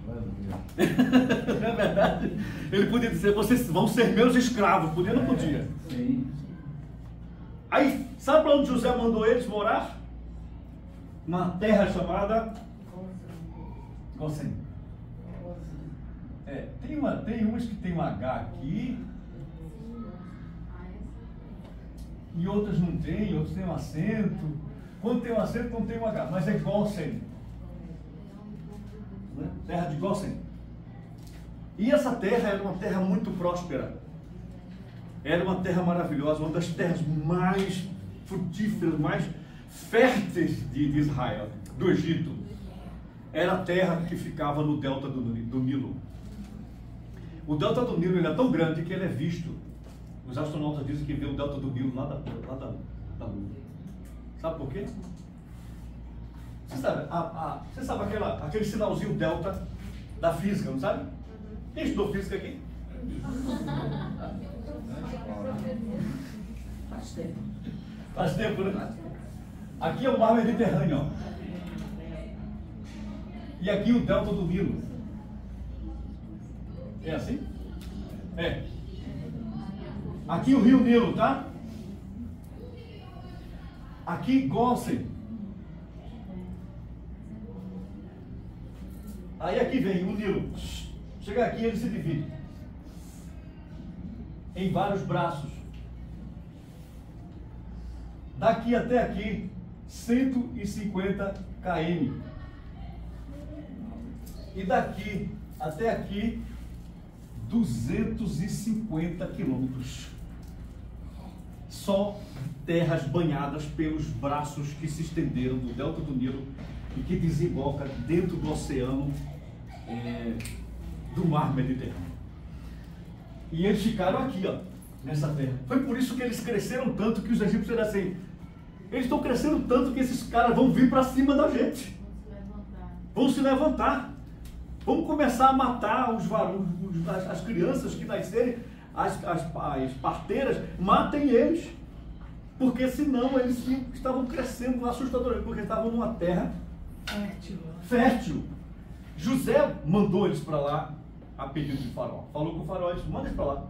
Não é verdade? Ele podia dizer, vocês vão ser meus escravos. Podia ou não podia? Sim. Aí, sabe para onde José mandou eles morar? Uma terra chamada Gósen. Tem umas que tem um H aqui e outras não tem, outros tem um acento. Quando tem um acento não tem um H, mas é Gósen. Terra de Gósen. E essa terra era uma terra muito próspera. Era uma terra maravilhosa, uma das terras mais frutíferas, mais férteis de Israel, do Egito. Era a terra que ficava no delta do Nilo. O delta do Nilo ele é tão grande que ele é visto. Os astronautas dizem que vê o delta do Nilo lá da Lua. Sabe por quê? Você sabe aquele sinalzinho delta da física, não sabe? Quem estudou física aqui? Faz tempo, né? Aqui é o mar Mediterrâneo, ó. E aqui o delta do Nilo. É assim? É. Aqui o rio Nilo, tá? Aqui Gósen. Aí aqui vem o Nilo. Chega aqui, ele se divide em vários braços. Daqui até aqui, 150 km. E daqui até aqui, 250 quilômetros. Só terras banhadas pelos braços que se estenderam do delta do Nilo e que desemboca dentro do oceano do mar Mediterrâneo. E eles ficaram aqui, ó, nessa terra. Foi por isso que eles cresceram tanto, que os egípcios eram assim, eles estão crescendo tanto que esses caras vão vir para cima da gente. Vão se levantar. Vamos começar a matar as crianças que nascerem, as parteiras, matem eles. Porque senão eles estavam crescendo assustadoramente, porque estavam numa terra fértil. José mandou eles para lá a pedido de Faraó. Falou com o Faraó, disse, manda eles para lá.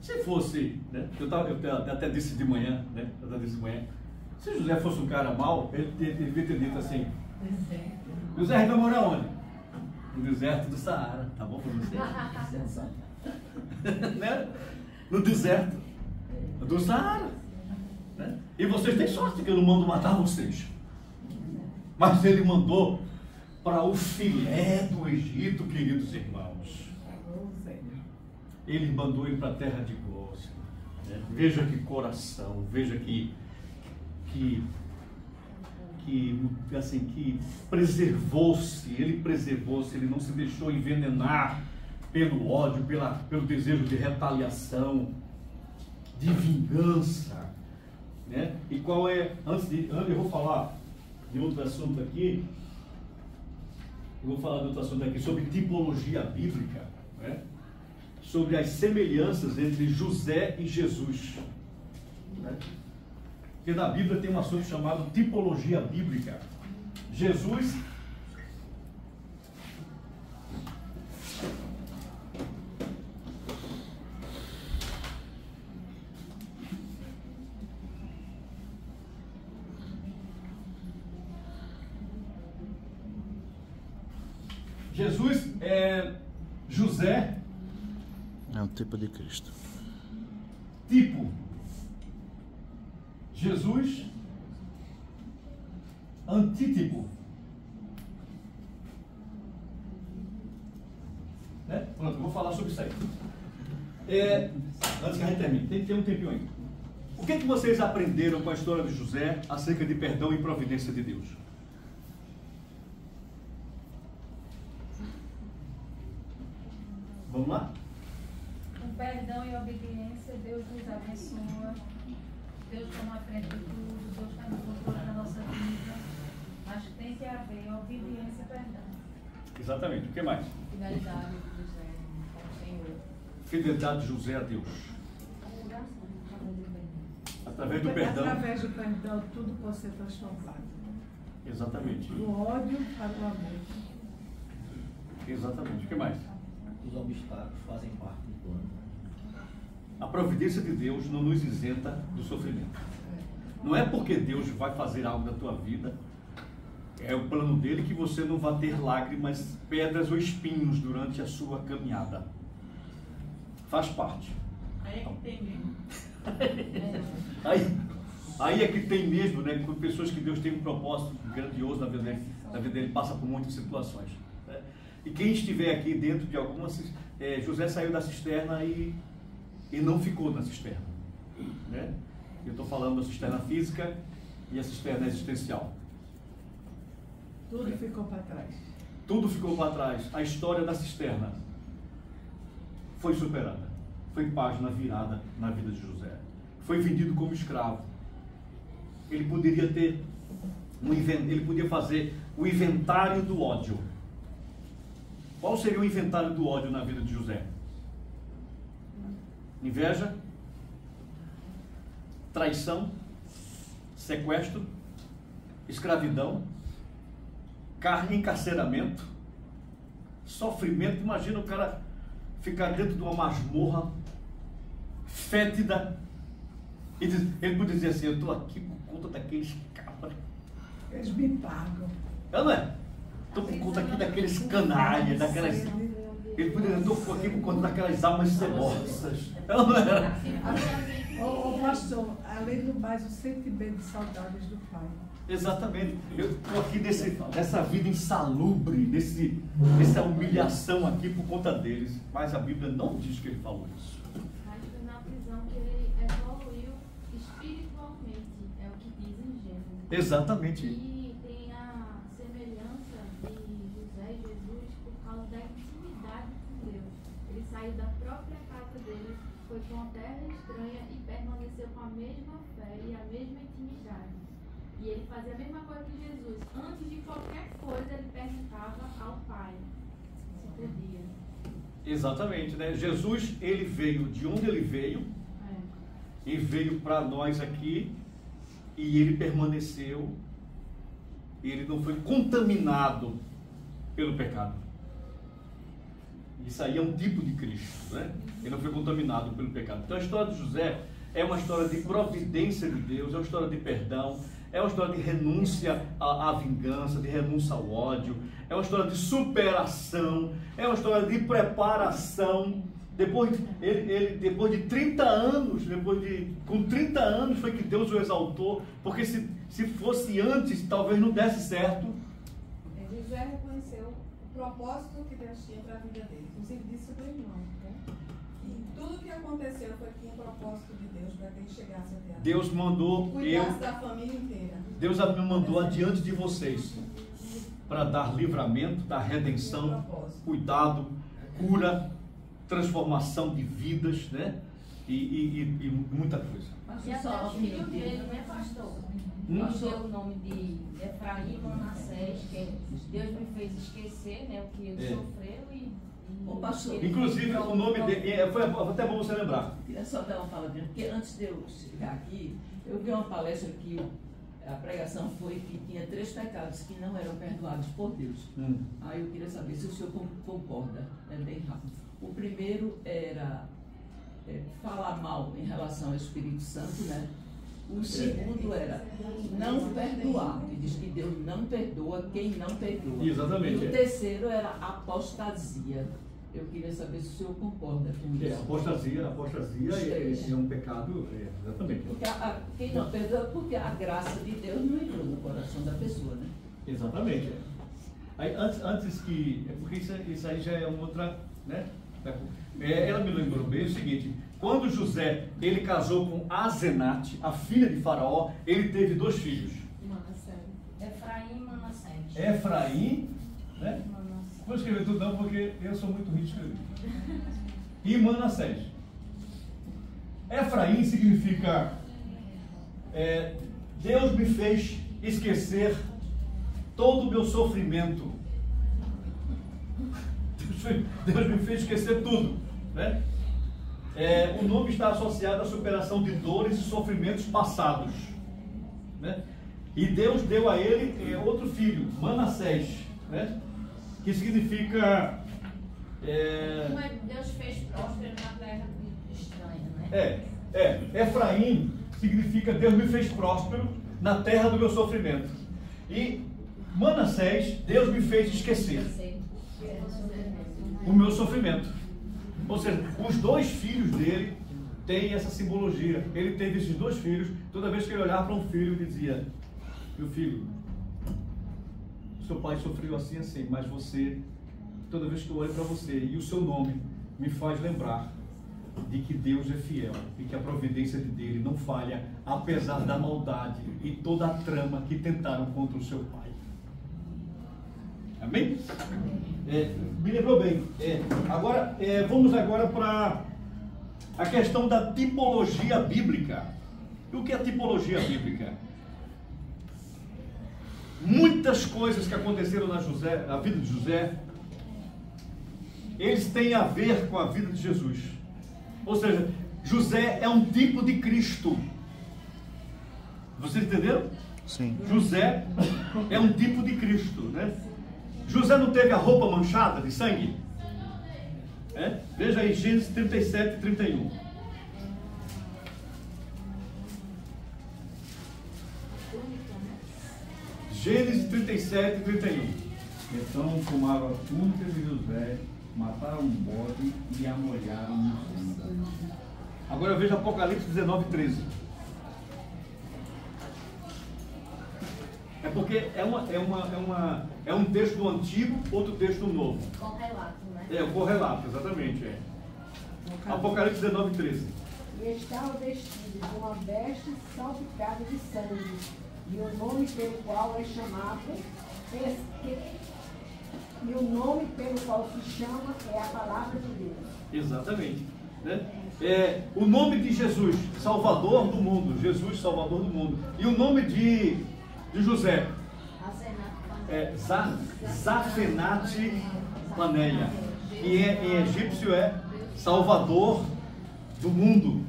Se fosse, né? Eu até disse de manhã, né? Se José fosse um cara mau, ele devia ter dito assim, José, a gente vai morar onde? No deserto do Saara, tá bom para você? Né? No deserto do Saara. Né? E vocês têm sorte que eu não mando matar vocês. Mas ele mandou para o filé do Egito, queridos irmãos. Ele mandou ele para a terra de Gósen. Né? Veja que coração, veja que preservou-se, ele não se deixou envenenar pelo ódio, pelo desejo de retaliação, de vingança, né? E qual é, antes eu vou falar de outro assunto aqui, sobre tipologia bíblica, né? Sobre as semelhanças entre José e Jesus, né? Porque na Bíblia tem um assunto chamado tipologia bíblica. Jesus José É um tipo de Cristo. tipo. Jesus, antítipo. Né? Pronto, eu vou falar sobre isso aí. Antes que a gente termine, tem que ter um tempinho aí. O que vocês aprenderam com a história de José acerca de perdão e providência de Deus? Vamos lá? Com perdão e obediência, Deus nos abençoa. Deus toma a frente de tudo. Deus está no controle da nossa vida. Mas tem que haver obediência e perdão. Exatamente. O que mais? Fidelidade de José ao Senhor. Fidelidade de José a Deus. Através do perdão. Através do perdão, tudo pode ser transformado. Exatamente. Do ódio para o amor. Exatamente. O que mais? Os obstáculos fazem parte do plano. A providência de Deus não nos isenta do sofrimento. Não é porque Deus vai fazer algo na tua vida, é o plano dele que você não vai ter lágrimas, pedras ou espinhos durante a sua caminhada. Faz parte. Aí é que tem mesmo. Aí é que tem mesmo, né? Com pessoas que Deus tem um propósito grandioso na vida dele, passa por muitas situações. Né? E quem estiver aqui dentro de algumas, José saiu da cisterna e não ficou na cisterna. Né? Eu estou falando da cisterna física e a cisterna existencial. Tudo ficou para trás. Tudo ficou para trás. A história da cisterna foi superada. Foi página virada na vida de José. Foi vendido como escravo. Ele poderia ter ele podia fazer o inventário do ódio. Qual seria o inventário do ódio na vida de José? Inveja, traição, sequestro, escravidão, encarceramento, sofrimento. Imagina o cara ficar dentro de uma masmorra fétida e ele podia dizer assim: eu estou aqui por conta daqueles cabras. Eles me pagam. Não é? Estou por conta aqui daqueles canalhas, daquelas. Ele poderia dizer: estou aqui por conta daquelas almas cebosas. Não era? Ô pastor, além do mais, eu sempre bem de saudades do Pai. Exatamente. Eu estou aqui nessa vida insalubre, nessa humilhação aqui por conta deles. Mas a Bíblia não diz que ele falou isso. Mas foi na prisão que ele evoluiu espiritualmente, é o que diz em Gênesis. Exatamente. E tem a semelhança de José e Jesus por causa da intimidade com Deus. Ele saiu da própria casa dele, foi para uma terra estranha e permaneceu com a mesma fé e a mesma intimidade. E ele fazia a mesma coisa que Jesus. Antes de qualquer coisa, ele perguntava ao Pai se podia. Exatamente, né? Jesus, ele veio de onde ele veio, e veio para nós aqui, e ele permaneceu, e ele não foi contaminado pelo pecado. Isso aí é um tipo de Cristo, né? Ele não foi contaminado pelo pecado. Então a história de José é uma história de providência de Deus, é uma história de perdão, é uma história de renúncia à vingança, de renúncia ao ódio, é uma história de superação, é uma história de preparação. Depois de 30 anos, com 30 anos foi que Deus o exaltou, porque se fosse antes, talvez não desse certo. José reconheceu o propósito que Deus tinha para a vida dele, inclusive disse para o irmão, né? E tudo que aconteceu foi com o propósito de Deus para que ele chegasse até a Deus mandou cuidasse da família inteira. Deus me mandou adiante de vocês para dar livramento, dar redenção, cuidado, cura, transformação de vidas, né? E muita coisa. E até o filho dele, né, pastor? Ele deu o nome de Efraim Manassés, que Deus me fez esquecer, né, o que ele sofreu e... pastor. Inclusive o nome dele, foi até bom você lembrar. Queria só dar uma palavrinha, porque antes de eu chegar aqui, eu vi uma palestra que a pregação foi que tinha 3 pecados que não eram perdoados por Deus. Aí eu queria saber se o senhor concorda, é bem rápido. O primeiro era falar mal em relação ao Espírito Santo, né? O segundo era não perdoar. Ele diz que Deus não perdoa quem não perdoa. Exatamente. E o terceiro era apostasia. Eu queria saber se o senhor concorda com isso. Apostasia é um pecado, exatamente. Porque quem não perdoa, porque a graça de Deus não entrou no coração da pessoa, né? Exatamente. Aí, antes que... Porque isso aí já é uma outra... Né? Ela me lembrou bem o seguinte: quando José ele casou com Asenate, a filha de Faraó, ele teve 2 filhos. Efraim e Manassés. Efraim, né? Vou escrever tudo não, porque eu sou muito rico de escrever. E Manassés. Efraim significa Deus me fez esquecer todo o meu sofrimento. Deus me fez esquecer tudo, né? O nome está associado à superação de dores e sofrimentos passados, né? E Deus deu a ele outro filho, Manassés, né? Que significa Deus fez próspero na terra estranha, né? Efraim significa Deus me fez próspero na terra do meu sofrimento. E Manassés, Deus me fez esquecer o meu sofrimento. Ou seja, os 2 filhos dele têm essa simbologia. Ele teve esses 2 filhos. Toda vez que ele olhava para um filho, ele dizia: meu filho, seu pai sofreu assim, assim, mas você, toda vez que eu olho para você e o seu nome me faz lembrar de que Deus é fiel e que a providência dele não falha, apesar da maldade e toda a trama que tentaram contra o seu pai. Amém? Me lembrou bem. Agora, vamos agora para a questão da tipologia bíblica. E o que é tipologia bíblica? Muitas coisas que aconteceram na vida de José, eles têm a ver com a vida de Jesus. Ou seja, José é um tipo de Cristo. Vocês entenderam? Sim. José é um tipo de Cristo, né? José não teve a roupa manchada de sangue? Veja aí Gênesis 37 e 31. Gênesis 37 e 31. Então tomaram as túnicas de José, mataram um bode e a molharam no sangue. Agora veja Apocalipse 19 e 13. Porque é um texto do Antigo, outro texto do Novo. Correlato, né? O correlato, exatamente. Apocalipse 19 e 13. E estava vestido com uma veste salpicada de sangue, e o nome pelo qual é chamado, e o nome pelo qual se chama é a palavra de Deus. Exatamente. Né? O nome de Jesus, Salvador do mundo. Jesus, Salvador do mundo. E o nome de José? Zafenate Paneia. Que em egípcio é Salvador do mundo.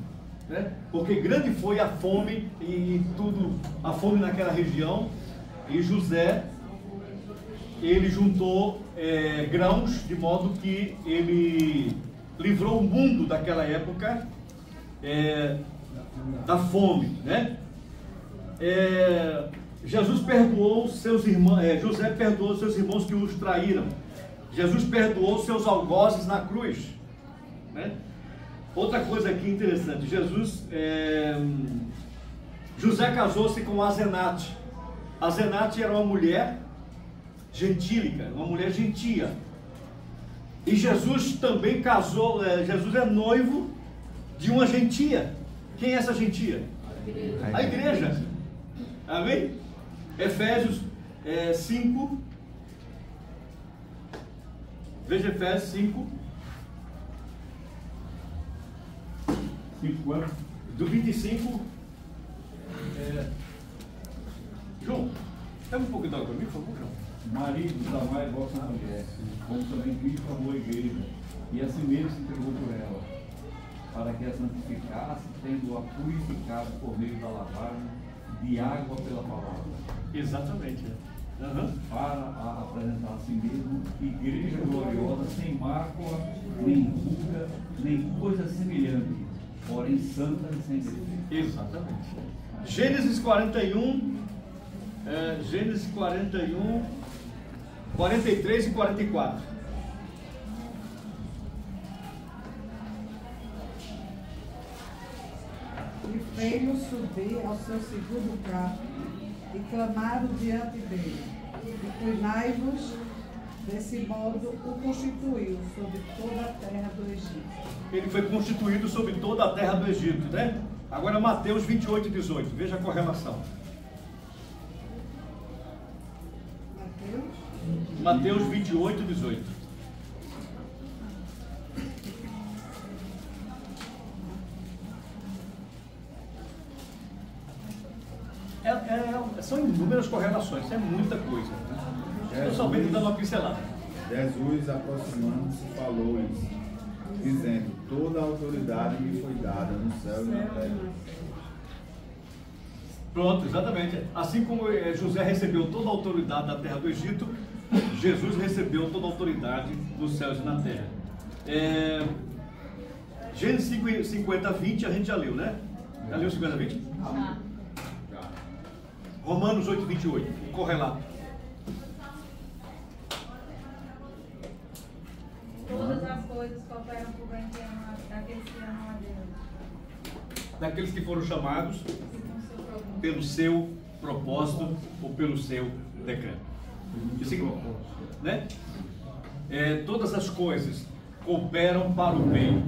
Né? Porque grande foi a fome e tudo, a fome naquela região. E José, ele juntou grãos de modo que ele livrou o mundo daquela época da fome, né? Jesus perdoou seus irmãos, José perdoou seus irmãos que os traíram. Jesus perdoou seus algozes na cruz, né? Outra coisa aqui interessante, José casou-se com Asenate. Asenate era uma mulher gentílica, uma mulher gentia. E Jesus também casou, Jesus é noivo de uma gentia. Quem é essa gentia? A igreja. Amém? Efésios 5. Veja Efésios 5. 5 anos. Do 25. João, pega um pouco d'água para mim, por favor, João. Maridos, amai vossa mulher, como também Cristo amou a igreja, e assim mesmo se entregou por ela, para que a santificasse, tendo-a purificado por meio da lavagem de água pela palavra. Exatamente. Para a apresentar a si mesmo igreja gloriosa, sem mácula, nem ruga, nem coisa semelhante, porém santa e sem defeito. Exatamente. Gênesis 41, 43 e 44. E fez-o subir ao seu segundo carro, e clamaram diante dele. E cuidai-vos, desse modo o constituiu sobre toda a terra do Egito. Ele foi constituído sobre toda a terra do Egito, né? Agora Mateus 28 e 18, veja a correlação. Mateus 28 e 18. São inúmeras correlações, é muita coisa. Né? Eu somente dando uma pincelada. Jesus, aproximando-se, falou-lhes, dizendo: toda a autoridade me foi dada no céu e na terra. Pronto, exatamente. Assim como José recebeu toda a autoridade da terra do Egito, Jesus recebeu toda a autoridade nos céus e na terra. Gênesis 50, 20 a gente já leu, né? Já leu 50, 20? Romanos 8, 28, um correlato. Todas as coisas cooperam para o bem daqueles que amam a Deus. Daqueles que foram chamados pelo seu propósito ou pelo seu decreto. Né? Todas as coisas cooperam para o bem.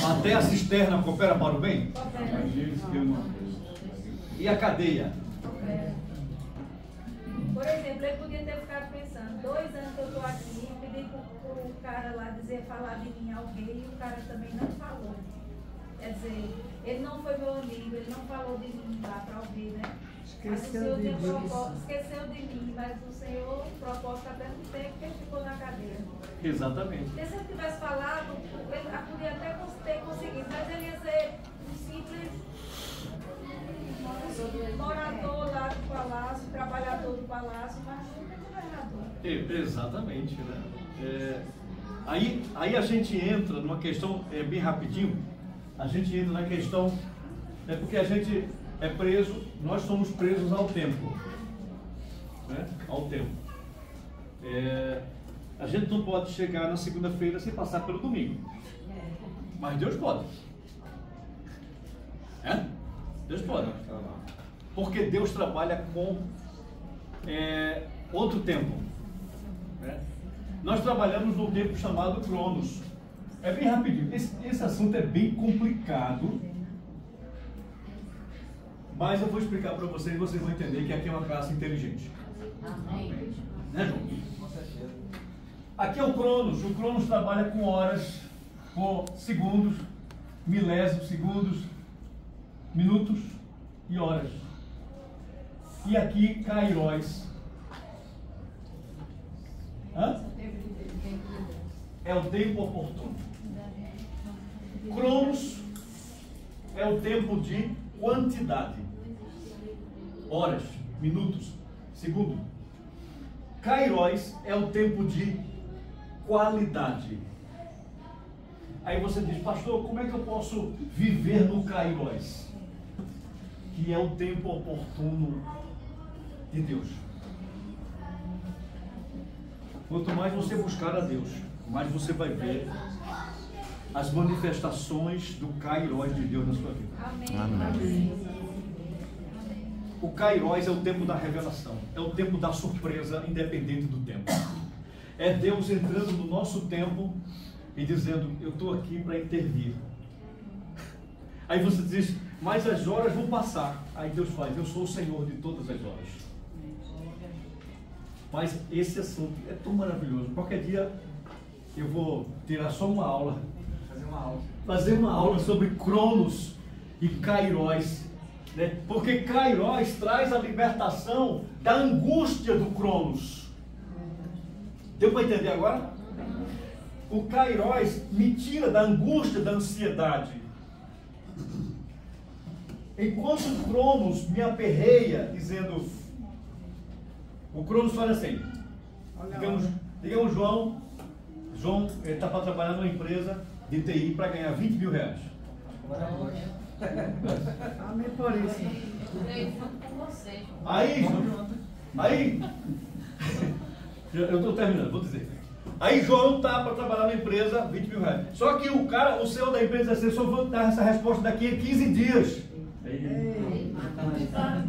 Até a cisterna coopera para o bem? E a cadeia? Por exemplo, ele podia ter ficado pensando, 2 anos que eu estou aqui, pedi para o cara lá falar de mim alguém, e o cara também não falou. Quer dizer, ele não foi meu amigo, ele não falou de mim lá para ouvir, né? Esqueceu de mim, mas o Senhor propôs até no tempo que ele ficou na cadeira. Exatamente. Porque se ele tivesse falado, ele podia até ter conseguido, mas ele ia ser um simples morador lá do palácio, trabalhador do palácio, mas nunca governador. Exatamente, né? Aí a gente entra numa questão, bem rapidinho, a gente entra na questão, porque a gente é preso, nós somos presos ao tempo, né? Ao tempo. A gente não pode chegar na segunda-feira sem passar pelo domingo, mas Deus pode. Deus pode. Porque Deus trabalha com outro tempo. Né? Nós trabalhamos num tempo chamado Cronos. É bem rapidinho. Esse assunto é bem complicado. Mas eu vou explicar para vocês e vocês vão entender que aqui é uma classe inteligente. Amém. Né, João? Aqui é o Cronos. O Cronos trabalha com horas, com segundos, milésimos, segundos, minutos e horas. E aqui, Kairos. É o tempo oportuno. Cronos é o tempo de quantidade. Horas, minutos, segundo. Kairos é o tempo de qualidade. Aí você diz, pastor, como é que eu posso viver no Kairos? Que é o tempo oportuno de Deus. Quanto mais você buscar a Deus, mais você vai ver as manifestações do Kairos de Deus na sua vida. Amém. O Kairos é o tempo da revelação, é o tempo da surpresa, independente do tempo. É Deus entrando no nosso tempo e dizendo, eu estou aqui para intervir. Aí você diz, mas as horas vão passar. Aí Deus faz, eu sou o Senhor de todas as horas. Mas esse assunto é tão maravilhoso. Qualquer dia eu vou tirar só uma aula. Fazer uma aula sobre Cronos e Kairos. Né? Porque Kairos traz a libertação da angústia do Cronos. Deu para entender agora? O Kairos me tira da angústia, da ansiedade. Enquanto o Cronos me aperreia, dizendo... O Cronos fala assim, digamos João está para trabalhar numa empresa de TI para ganhar 20 mil reais. Amém por isso. Eu junto com você. Aí, eu estou terminando, vou dizer. Aí João tá para trabalhar na empresa, 20 mil reais. Só que o CEO da empresa disse assim, só vou dar essa resposta daqui a 15 dias.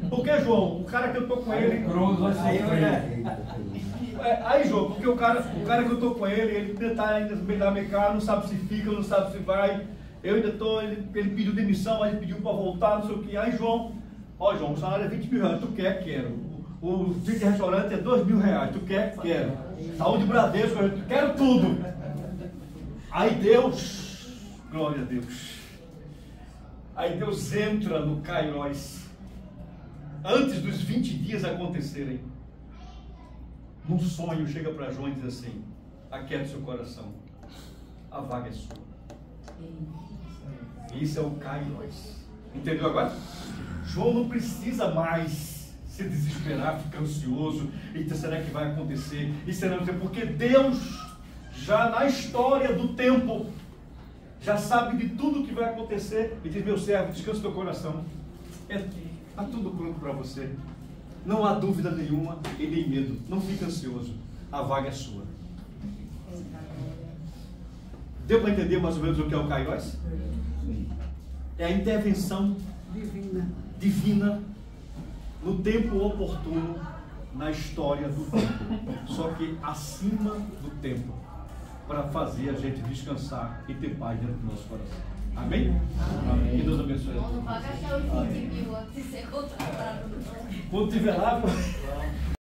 Por que, João? O cara que eu tô com ele... Aí, João, porque o cara que eu tô com ele tá ainda me dar mercado, não sabe se fica, não sabe se vai. Eu ainda tô, ele pediu demissão, aí ele pediu para voltar, não sei o que. Aí, João, o salário é 20 mil reais, tu quer? Quero. O ticket de restaurante é 2 mil reais, tu quer? Quero. Saúde Bradesco, eu quero tudo. Aí Deus, glória a Deus. Aí Deus entra no Kairos, antes dos 20 dias acontecerem. Num sonho, chega para João e diz assim: aquieta seu coração, a vaga é sua. Isso é o Kairos. Entendeu agora? João não precisa mais se desesperar, ficar ansioso. Eita, será que vai acontecer? E será que... Porque Deus, já na história do tempo, já sabe de tudo que vai acontecer. E diz: meu servo, descansa teu coração. Está tudo pronto para você. Não há dúvida nenhuma e nem medo. Não fique ansioso. A vaga é sua. Deu para entender mais ou menos o que é o Kairos? É a intervenção divina no tempo oportuno na história do tempo. Só que acima do tempo, para fazer a gente descansar e ter paz dentro do nosso coração. Amém? Amém. Que Deus abençoe. Não vai gastar os 20 mil antes de ser contratado. Quando tiver lá...